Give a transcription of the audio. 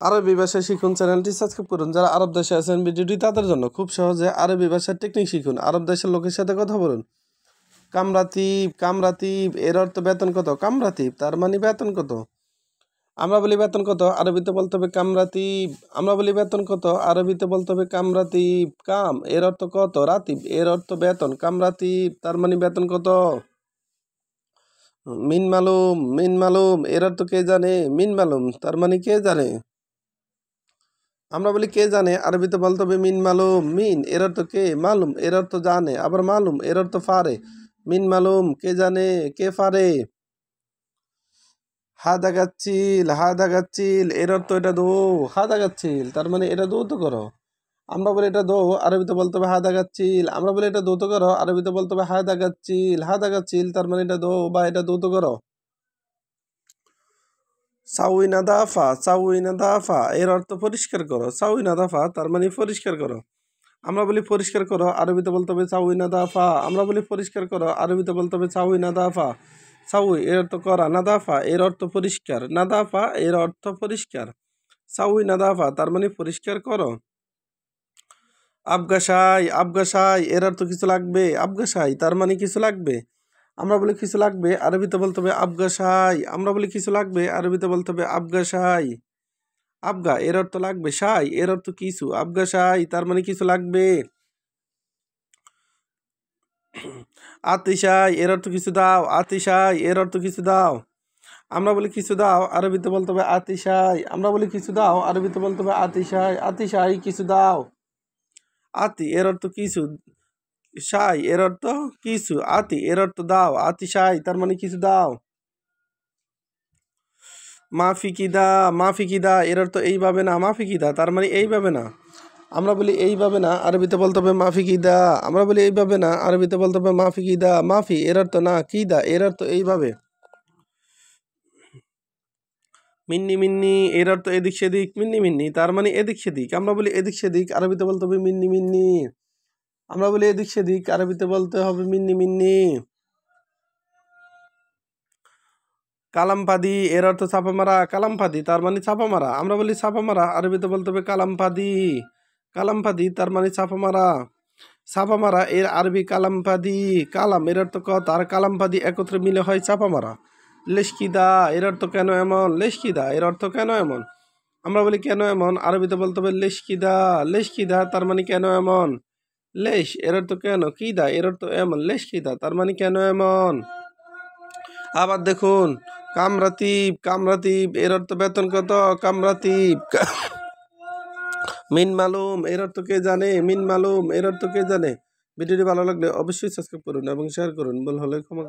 আরবি ভাষা শিখুন চ্যানেলটি সাবস্ক্রাইব করুন। যারা আরব দেশে আছেন ভিডিওটি তাদের জন্য। খুব সহজে আরবি ভাষার টেকনিক শিখুন। আরব দেশের লোকের সাথে কথা বলুন। কামরাতিব কামরাতিব এর অর্থ বেতন কত? কামরাতিব তার মানে বেতন কত? আমরা বলি বেতন কত, আরবিতে বলতে হবে কামরাতিব। আমরা বলি বেতন কত, আরবিতে বলতে হবে কামরাতিব। কাম এর অর্থ কত, রাতিব এর অর্থ বেতন, কামরাতিব তার মানে বেতন কত? মিন মালুম এর অর্থ কে জানে, মিন মালুম তার মানে কে জানে। আমরা বলি কে জানে, আরবিতে বলতে হবে মিন মালুম। মিন এর অর্থ কে, মালুম এর অর্থ জানে, আবার মালুম এর অর্থ ফারে। মিন মালুম কে জানে, কে ফারে। হাদা গাচ্ছিল এর অর্থ এটা দো। হাদা গাচ্ছিল তার মানে এটা দৌত করো। আমরা বলি এটা দো, আরবিতে বলতে হবে হাদা গাচ্ছিল। আমরা বলি এটা দৌত করো, আরবিতে বলতে হবে হাদা গাচ্ছিল। হাদা গাচ্ছিল তার মানে এটা দো বা এটা দৌত করো। সাউই নাদাফা এর অর্থ পরিষ্কার করো। সাউই নাদাফা তার মানে পরিষ্কার করো। আমরা বলি পরিষ্কার করো, আরবিতে বলতে হবে সাউই নাদাফা। আমরা বলি পরিষ্কার করো, আরবিতে বলতে হবে সাউই নাদাফা। সাউই এর অর্থ করা, নাদাফা এর অর্থ পরিষ্কার। নাদাফা এর অর্থ পরিষ্কার। সাউই নাদাফা তার মানে পরিষ্কার করো। আবগাসাই এর অর্থ কিছু লাগবে। আবগাসাই তার মানে কিছু লাগবে। আমরা বলি কিছু লাগবে, আরবিতে বলতে হবে আবগাসাই। আমরা বলি কিছু লাগবে, আরবিতে বলতে হবে আবগাসাই। আবগা এর অর্থ লাগবে, সাই এর অর্থ কিছু, আবগাসাই তার মানে কিছু লাগবে। আতিশাই এর অর্থ কিছু দাও। আতিশাই এর অর্থ কিছু দাও। আমরা বলি কিছু দাও, আরবিতে বলতে হবে আতিশাই। আমরা বলি কিছু দাও, আরবিতে বলতে হবে আতিশাই। আতিশাই কিছু দাও। আতি এর অর্থ কিছু, সাই এর অর্থ কিছু, আতি এর অর্থ দাও। আতিশাই তার মানে কিছু দাও। মাফিকিদা এর অর্থ এইভাবে না। মাফিকিদা তার মানে এইভাবে না। আমরা বলি এইভাবে না, আরবিতে বলতে হবে মাফিকিদা। আমরা বলি এইভাবে না, আরবিতে বলতে হবে মাফিকিদা। মাফি এর অর্থ না, কিদা এর অর্থ এইভাবে। মিন্নি এর অর্থ এদিক সেদিক। মিন্নি তার মানে এদিক সেদিক। আমরা বলি এদিক সেদিক, আরবিতে বলতে হবে মিন্নি। আমরা বলি এদিক সেদিক, আরবিতে বলতে হবে মিন্নি। কালামপাদি এর অর্থ ছাপা মারা। কালামপাদি তার মানে ছাপা মারা। আমরা বলি ছাপা মারা, আরবিতে বলতে হবে কালামপাদি। কালামপাদি তার মানে ছাপা মারা। ছাপা মারা এর আরবি কালামপাদি। কালাম এর অর্থ কথা আর কালামপাদি একত্রে মিলে হয় ছাপা মারা। লেশকিদা এর অর্থ কেন এমন। লেশকিদা এর অর্থ কেন এমন। আমরা বলি কেন এমন, আরবিতে বলতে হবে লেশকিদা তার মানে কেন এমন। লেশ এর অর্থ কেন, কিদা এর অর্থ এমন, লেশকিদা তার মানে কেন এমন। আবার দেখুন, কামরাতিব এর অর্থ বেতন কত। কামরাতিব। মিন মালুম এর অর্থ কে জানে। মিন মালুম এর অর্থ কে জানে। ভিডিওটি ভালো লাগলে অবশ্যই সাবস্ক্রাইব করুন এবং শেয়ার করুন। ভুল হলে ক্ষমা